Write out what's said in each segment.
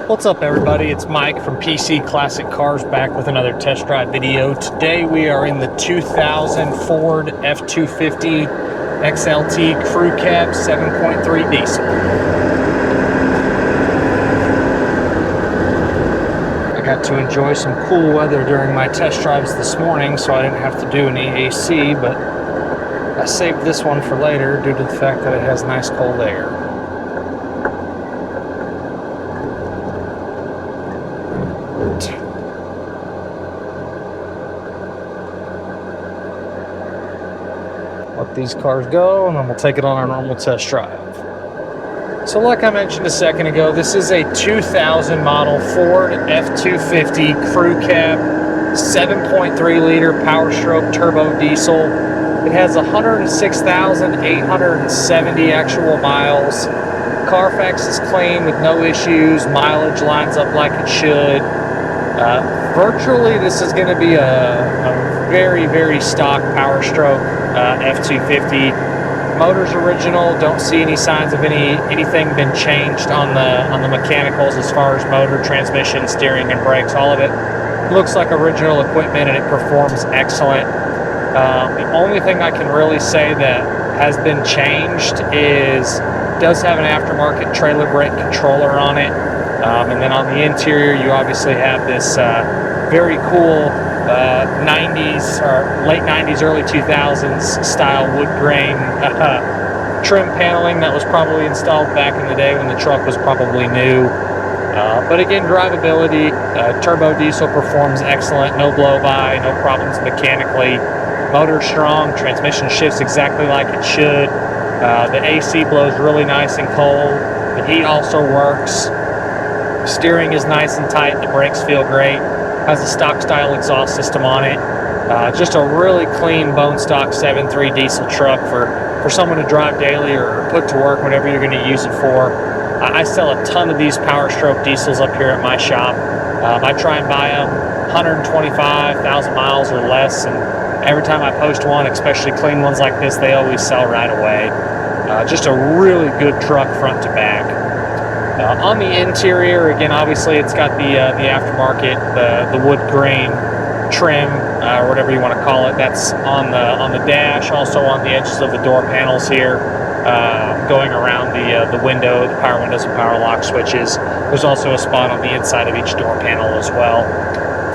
What's up, everybody? It's Mike from PC Classic Cars back with another test drive video. Today we are in the 2000 Ford F250 XLT Crew Cab 7.3 diesel. I got to enjoy some cool weather during my test drives this morning, so I didn't have to do any AC, but I saved this one for later due to the fact that it has nice cold air. Let these cars go, and then we'll take it on our normal test drive. So like I mentioned a second ago, this is a 2000 model Ford F250 Crew Cab 7.3 liter Power Stroke turbo diesel. It has 106,870 actual miles. Carfax is clean with no issues. Mileage lines up like it should. Virtually, this is going to be a very, very stock Power Stroke F250. Motor's original. Don't see any signs of anything been changed on the mechanicals as far as motor, transmission, steering, and brakes. All of it looks like original equipment, and it performs excellent. The only thing I can really say that has been changed is it does have an aftermarket trailer brake controller on it. And then on the interior, you obviously have this very cool 90s or late 90s, early 2000s style wood grain trim paneling that was probably installed back in the day when the truck was probably new. But again, drivability, turbo diesel performs excellent, no blow-by, no problems mechanically. Motor strong, transmission shifts exactly like it should. The AC blows really nice and cold. The heat also works. Steering is nice and tight. The brakes feel great. Has a stock style exhaust system on it. Just a really clean bone stock 7.3 diesel truck for someone to drive daily or put to work, whatever you're going to use it for. I sell a ton of these Power Stroke diesels up here at my shop. I try and buy them 125,000 miles or less, and every time I post one, especially clean ones like this, they always sell right away. Just a really good truck front to back. On the interior, again, obviously it's got the aftermarket, the wood grain trim, or whatever you want to call it. That's on the dash, also on the edges of the door panels here, going around the window, the power windows and power lock switches. There's also a spot on the inside of each door panel as well.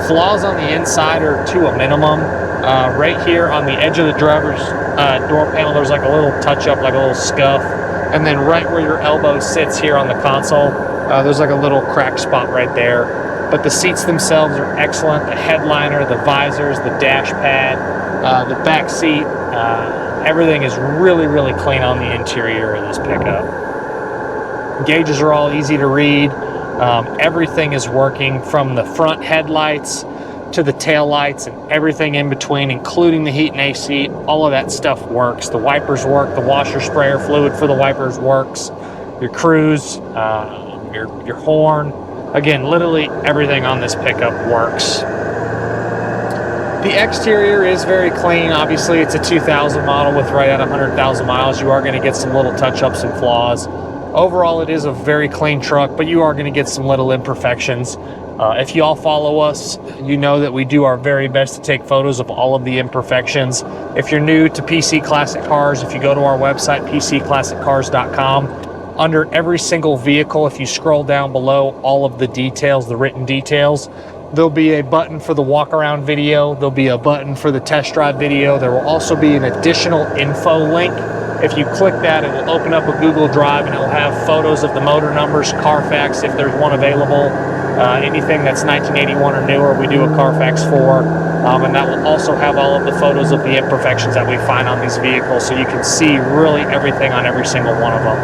Flaws on the inside are to a minimum. Right here on the edge of the driver's door panel, there's like a little touch-up, like a little scuff. And then right where your elbow sits here on the console, there's like a little crack spot right there. But the seats themselves are excellent. The headliner, the visors, the dash pad, the back seat, everything is really, really clean on the interior of this pickup. Gauges are all easy to read. Everything is working from the front headlights to the tail lights and everything in between, including the heat and AC. All of that stuff works. The wipers work. The washer sprayer fluid for the wipers works. Your cruise, your horn. Again, literally everything on this pickup works. The exterior is very clean. Obviously, it's a 2000 model with right at 100,000 miles. You are going to get some little touch-ups and flaws. Overall, it is a very clean truck, but you are going to get some little imperfections. If you all follow us, you know that we do our very best to take photos of all of the imperfections. If you're new to PC Classic Cars, if you go to our website, pcclassiccars.com, under every single vehicle, if you scroll down below all of the details, the written details, there'll be a button for the walk-around video. There'll be a button for the test drive video. There will also be an additional info link. If you click that, it will open up a Google Drive, and it will have photos of the motor numbers, Carfax, if there's one available. Anything that's 1981 or newer, we do a Carfax for. And that will also have all of the photos of the imperfections that we find on these vehicles, so you can see really everything on every single one of them.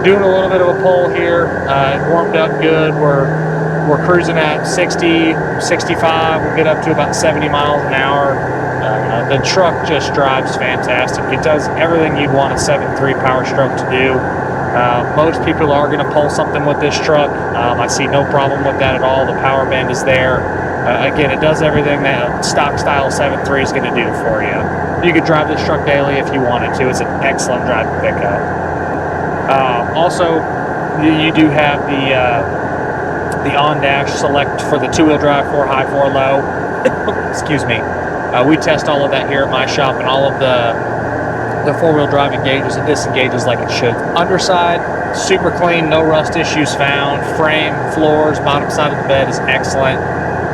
Doing a little bit of a pull here. It warmed up good. We're cruising at 60, 65. We'll get up to about 70 miles an hour. The truck just drives fantastic. It does everything you'd want a 7.3 Power Stroke to do. Most people are going to pull something with this truck. I see no problem with that at all. The power band is there. Again, it does everything that a stock style 7.3 is going to do for you. You could drive this truck daily if you wanted to. It's an excellent driving pickup. Also, you do have the on-dash select for the 2-wheel drive, 4 high, 4 low. Excuse me. We test all of that here at my shop, and all of the 4-wheel drive engages and disengages like it should. Underside, super clean, no rust issues found. Frame, floors, bottom side of the bed is excellent.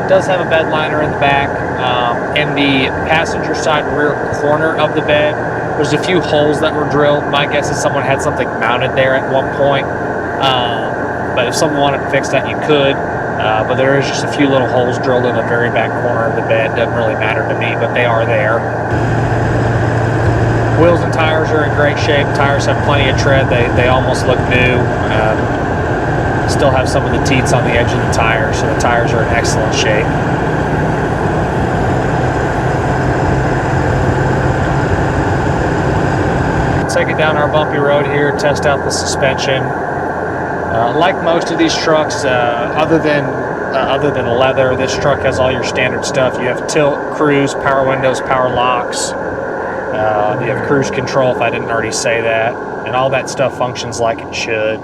Does have a bed liner in the back. In the passenger side rear corner of the bed, there's a few holes that were drilled. My guess is someone had something mounted there at one point. But if someone wanted to fix that, you could. But there is just a few little holes drilled in the very back corner of the bed. Doesn't really matter to me, but they are there. Wheels and tires are in great shape. Tires have plenty of tread. They almost look new. Still have some of the teats on the edge of the tires, so the tires are in excellent shape. Take it down our bumpy road here, test out the suspension. Like most of these trucks, other than leather, this truck has all your standard stuff. You have tilt, cruise, power windows, power locks. You have cruise control, if I didn't already say that, and all that stuff functions like it should.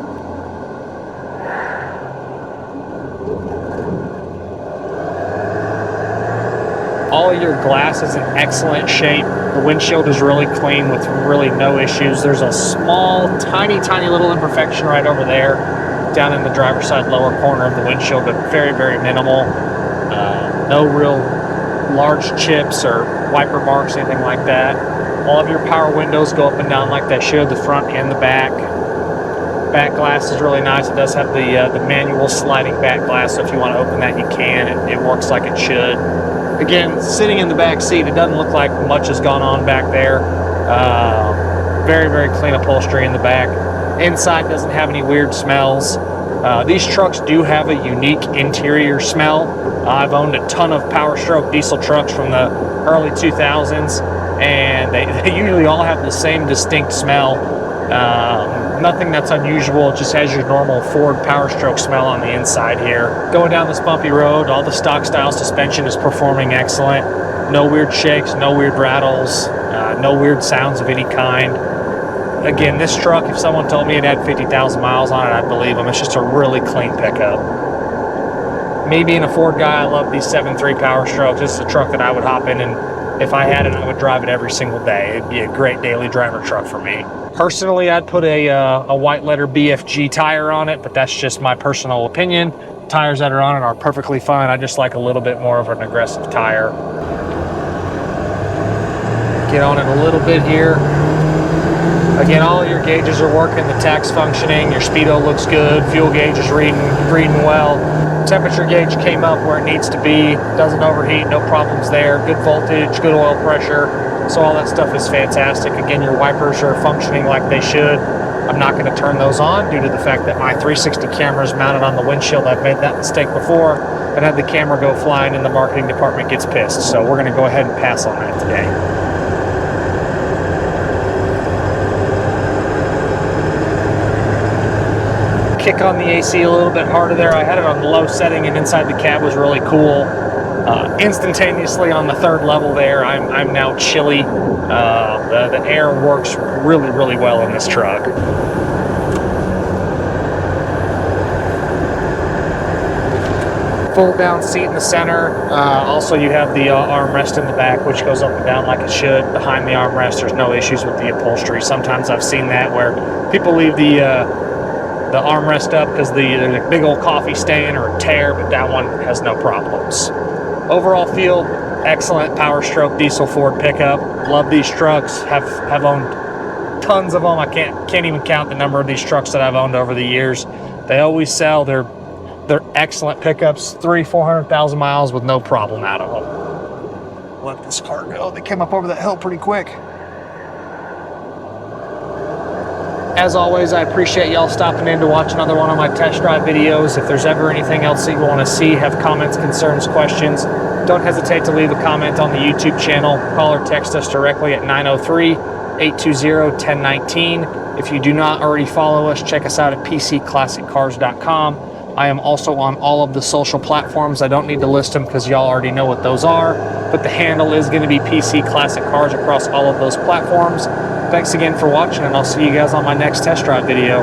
All of your glass is in excellent shape. The windshield is really clean with really no issues. There's a small, tiny little imperfection right over there, down in the driver's side lower corner of the windshield, but very, very minimal. No real large chips or wiper marks, anything like that. All of your power windows go up and down like they should, the front and the back. Back glass is really nice. It does have the manual sliding back glass, so if you want to open that, you can. It works like it should. Again, sitting in the back seat, it doesn't look like much has gone on back there. Very, very clean upholstery in the back. Inside doesn't have any weird smells. These trucks do have a unique interior smell. I've owned a ton of Power Stroke diesel trucks from the early 2000s, and they usually all have the same distinct smell. Nothing that's unusual. It just has your normal Ford Power Stroke smell on the inside here. Going down this bumpy road, all the stock style suspension is performing excellent. No weird shakes, no weird rattles, no weird sounds of any kind. Again, this truck, if someone told me it had 50,000 miles on it, I'd believe them. It's just a really clean pickup. Me being a Ford guy, I love these 7.3 Power Strokes. This is a truck that I would hop in, and if I had it, I would drive it every single day. It'd be a great daily driver truck for me. Personally, I'd put a white letter BFG tire on it, but that's just my personal opinion. Tires that are on it are perfectly fine. I just like a little bit more of an aggressive tire. Get on it a little bit here. Again, all of your gauges are working, the tach's functioning, your speedo looks good, fuel gauge is reading well. Temperature gauge came up where it needs to be, doesn't overheat, no problems there, good voltage, good oil pressure, so all that stuff is fantastic. Again, your wipers are functioning like they should. I'm not going to turn those on due to the fact that my 360 camera is mounted on the windshield. I've made that mistake before and had the camera go flying and the marketing department gets pissed, so we're going to go ahead and pass on that today. Kick on the AC a little bit harder there. I had it on the low setting, and inside the cab was really cool. Instantaneously on the third level there, I'm now chilly. The air works really, really well in this truck. Fold down seat in the center. Also, you have the armrest in the back, which goes up and down like it should. Behind the armrest, there's no issues with the upholstery. Sometimes I've seen that where people leave the armrest up because there's a big old coffee stain or a tear, but that one has no problems. Overall feel, excellent Power Stroke diesel Ford pickup. Love these trucks. Have owned tons of them. I can't even count the number of these trucks that I've owned over the years. They always sell. They're excellent pickups. 300,000-400,000 miles with no problem out of them. Let this car go. They came up over that hill pretty quick. As always, I appreciate y'all stopping in to watch another one of my test drive videos. If there's ever anything else that you want to see, have comments, concerns, questions, don't hesitate to leave a comment on the YouTube channel. Call or text us directly at 903-820-1019. If you do not already follow us, check us out at pcclassiccars.com. I am also on all of the social platforms. I don't need to list them because y'all already know what those are, but the handle is going to be PC Classic Cars across all of those platforms. Thanks again for watching, and I'll see you guys on my next test drive video.